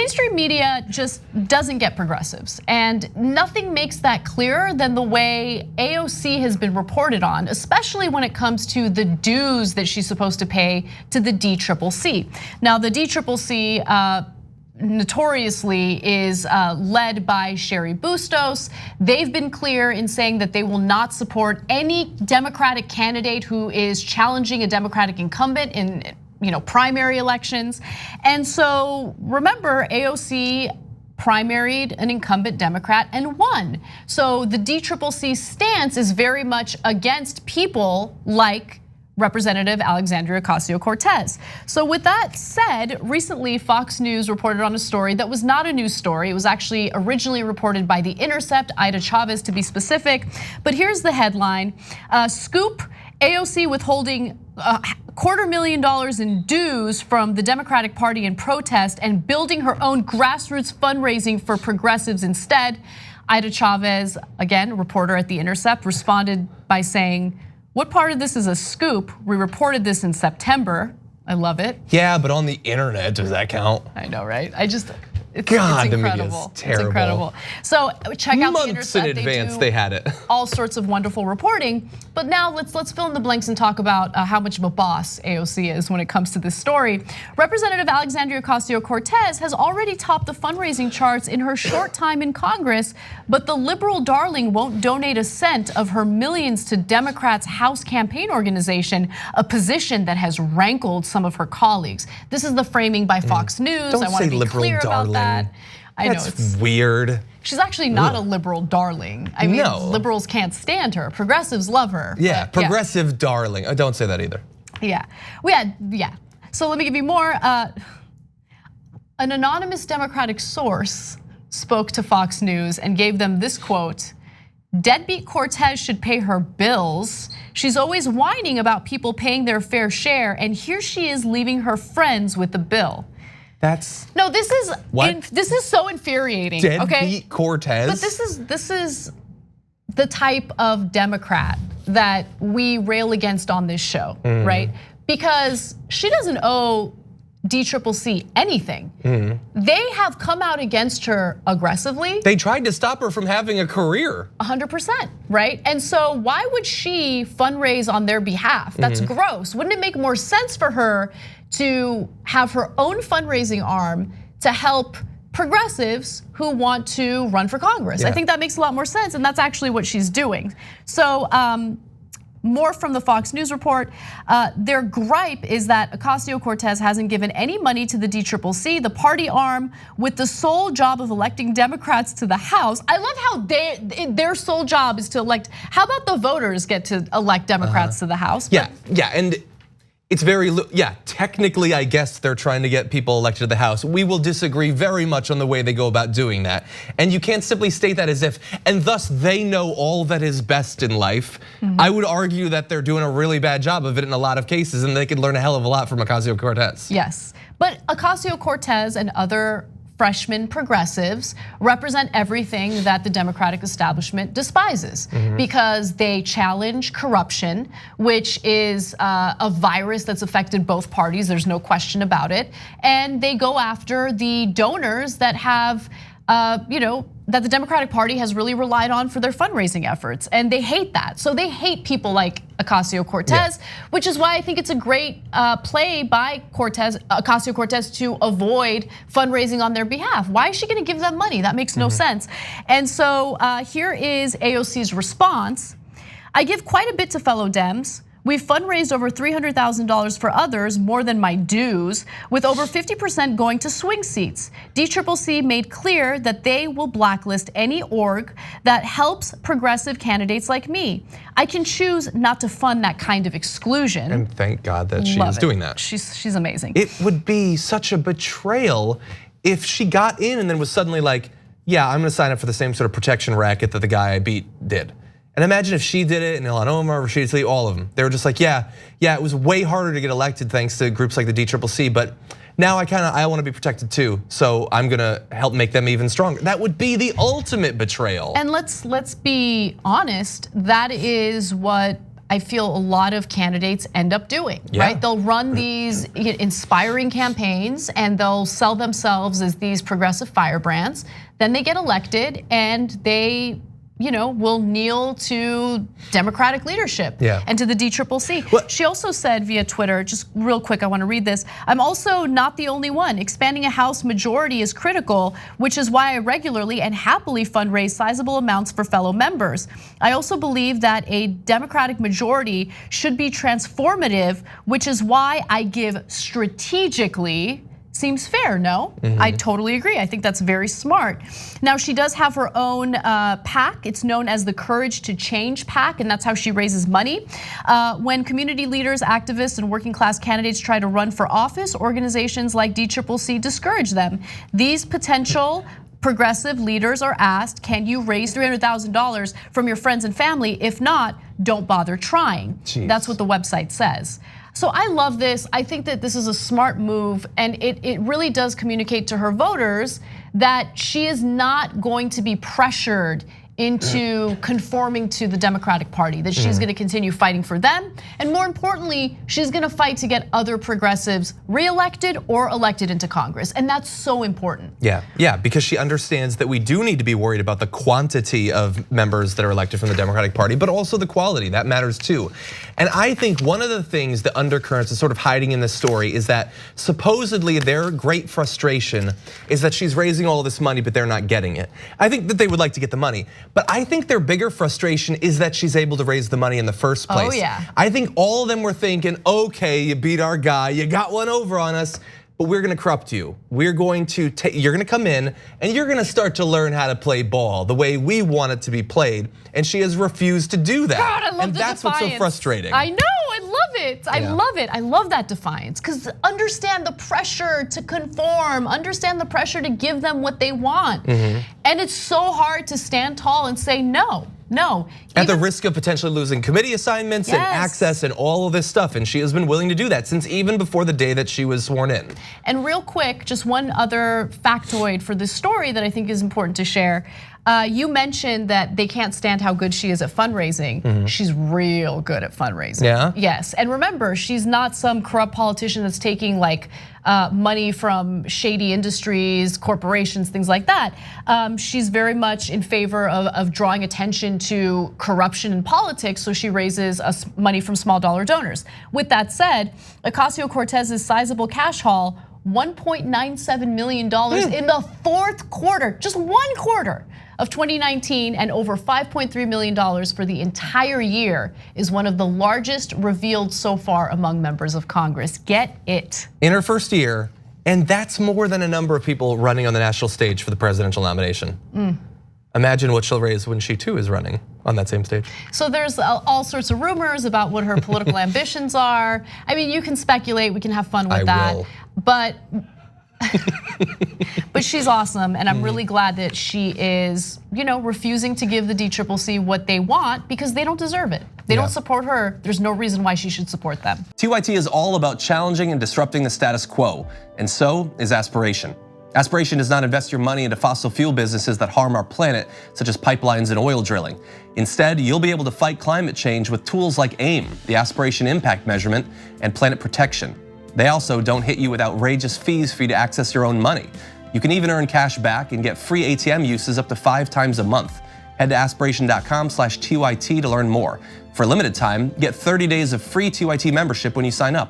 mainstream media just doesn't get progressives, and nothing makes that clearer than the way AOC has been reported on, especially when it comes to the dues that she's supposed to pay to the DCCC. Now, the DCCC notoriously is led by Sherry Bustos. They've been clear in saying that they will not support any Democratic candidate who is challenging a Democratic incumbent in primary elections. And so remember, AOC primaried an incumbent Democrat and won. So the DCCC stance is very much against people like Representative Alexandria Ocasio-Cortez. So with that said, recently Fox News reported on a story that was not a news story. It was actually originally reported by the Intercept, Ida Chavez to be specific. But here's the headline: Scoop, AOC withholding $250,000 in dues from the Democratic Party in protest and building her own grassroots fundraising for progressives instead. Ida Chavez, again, a reporter at the Intercept, responded by saying, "What part of this is a scoop? We reported this in September." I love it. Yeah, but on the internet, does that count? I know, right? It's God, incredible. the media's terrible. It's incredible. So check out the Intercept. Months in advance they had it. All sorts of wonderful reporting. But now let's fill in the blanks and talk about how much of a boss AOC is when it comes to this story. Representative Alexandria Ocasio-Cortez has already topped the fundraising charts in her short time in Congress, but the liberal darling won't donate a cent of her millions to Democrats' House campaign organization, a position that has rankled some of her colleagues. This is the framing by Fox News. Don't I want to be clear about that. I know it's weird. She's actually not a liberal darling. I mean, liberals can't stand her. Progressives love her. Yeah, progressive darling. Don't say that either. Yeah. So let me give you more. An anonymous Democratic source spoke to Fox News and gave them this quote: "Deadbeat Cortez should pay her bills. She's always whining about people paying their fair share, and here she is leaving her friends with the bill." No, this is what? This is so infuriating. Deadbeat Cortez. But this is the type of Democrat that we rail against on this show, right? Because she doesn't owe DCCC anything. They have come out against her aggressively. They tried to stop her from having a career. 100%, right? And so why would she fundraise on their behalf? That's gross. Wouldn't it make more sense for her to have her own fundraising arm to help progressives who want to run for Congress? I think that makes a lot more sense, and that's actually what she's doing. So more from the Fox News report. Their gripe is that Ocasio-Cortez hasn't given any money to the DCCC, the party arm with the sole job of electing Democrats to the House. I love how their sole job is to elect. How about the voters get to elect Democrats to the House? Yeah, and it's very, technically I guess they're trying to get people elected to the House. We will disagree very much on the way they go about doing that. And you can't simply state that as if, and thus they know all that is best in life. I would argue that they're doing a really bad job of it in a lot of cases, and they could learn a hell of a lot from Ocasio-Cortez. Yes, but Ocasio-Cortez and other freshman progressives represent everything that the Democratic establishment despises, because they challenge corruption, which is a virus that's affected both parties, there's no question about it. And they go after the donors that have, that the Democratic Party has really relied on for their fundraising efforts, and they hate that. So they hate people like Ocasio-Cortez, which is why I think it's a great play by Ocasio-Cortez to avoid fundraising on their behalf. Why is she gonna give them money? That makes no sense. And so here is AOC's response: "I give quite a bit to fellow Dems. We've fundraised over $300,000 for others, more than my dues, with over 50% going to swing seats. DCCC made clear that they will blacklist any org that helps progressive candidates like me. I can choose not to fund that kind of exclusion." And thank God that she is doing that. She's amazing. It would be such a betrayal if she got in and then was suddenly like, yeah, I'm gonna sign up for the same sort of protection racket that the guy I beat did. And imagine if she did it, and Ilhan Omar, Rashida Tlaib, all of them. They were just like, yeah, it was way harder to get elected thanks to groups like the DCCC, but now I want to be protected too, so I'm gonna help make them even stronger. That would be the ultimate betrayal. And let's be honest, that is what I feel a lot of candidates end up doing, Yeah. right? They'll run these inspiring campaigns and they'll sell themselves as these progressive firebrands. Then they get elected and they will kneel to Democratic leadership and to the DCCC. She also said via Twitter, just real quick, I want to read this. I'm also not the only one. Expanding a House majority is critical, which is why I regularly and happily fundraise sizable amounts for fellow members. I also believe that a Democratic majority should be transformative, which is why I give strategically. Seems fair, no? I totally agree. I think that's very smart. Now, she does have her own PAC. It's known as the Courage to Change PAC, and that's how she raises money. When community leaders, activists, and working class candidates try to run for office, organizations like DCCC discourage them. These potential progressive leaders are asked, can you raise $300,000 from your friends and family? If not, don't bother trying. Jeez. That's what the website says. So I love this. I think that this is a smart move, and it really does communicate to her voters that she is not going to be pressured into conforming to the Democratic Party, that she's gonna continue fighting for them. And more importantly, she's gonna fight to get other progressives reelected or elected into Congress. And that's so important. Yeah, because she understands that we do need to be worried about the quantity of members that are elected from the Democratic Party, but also the quality, that matters too. And I think one of the things, the undercurrents is sort of hiding in this story is that supposedly their great frustration is that she's raising all this money, but they're not getting it. I think that they would like to get the money. But I think their bigger frustration is that she's able to raise the money in the first place. Oh yeah. I think all of them were thinking, okay, you beat our guy, you got one over on us, but we're gonna corrupt you. We're going to you're gonna come in and you're gonna start to learn how to play ball the way we want it to be played. And she has refused to do that. God, I love and the that's defiance. What's so frustrating. I know, I love it. I love it. I love that defiance. Because understand the pressure to conform, understand the pressure to give them what they want. And it's so hard to stand tall and say no. At the risk of potentially losing committee assignments and access and all of this stuff. And she has been willing to do that since even before the day that she was sworn in. And real quick, just one other factoid for this story that I think is important to share. You mentioned that they can't stand how good she is at fundraising. She's real good at fundraising. Yeah? Yes, and remember, she's not some corrupt politician that's taking like money from shady industries, corporations, things like that. She's very much in favor of drawing attention to corruption in politics, so she raises money from small dollar donors. With that said, Ocasio-Cortez's sizable cash haul, $1.97 million in the fourth quarter, just one quarter of 2019, and over $5.3 million for the entire year, is one of the largest revealed so far among members of Congress. Get it. In her first year, and that's more than a number of people running on the national stage for the presidential nomination. Imagine what she'll raise when she too is running on that same stage. So there's all sorts of rumors about what her political ambitions are. I mean, you can speculate, we can have fun with that. Will. But she's awesome, and I'm really glad that she is, refusing to give the DCCC what they want because they don't deserve it. They don't support her. There's no reason why she should support them. TYT is all about challenging and disrupting the status quo, and so is Aspiration. Aspiration does not invest your money into fossil fuel businesses that harm our planet, such as pipelines and oil drilling. Instead, you'll be able to fight climate change with tools like AIM, the Aspiration Impact Measurement, and Planet Protection. They also don't hit you with outrageous fees for you to access your own money. You can even earn cash back and get free ATM uses up to 5 times a month. Head to aspiration.com/TYT to learn more. For a limited time, get 30 days of free TYT membership when you sign up.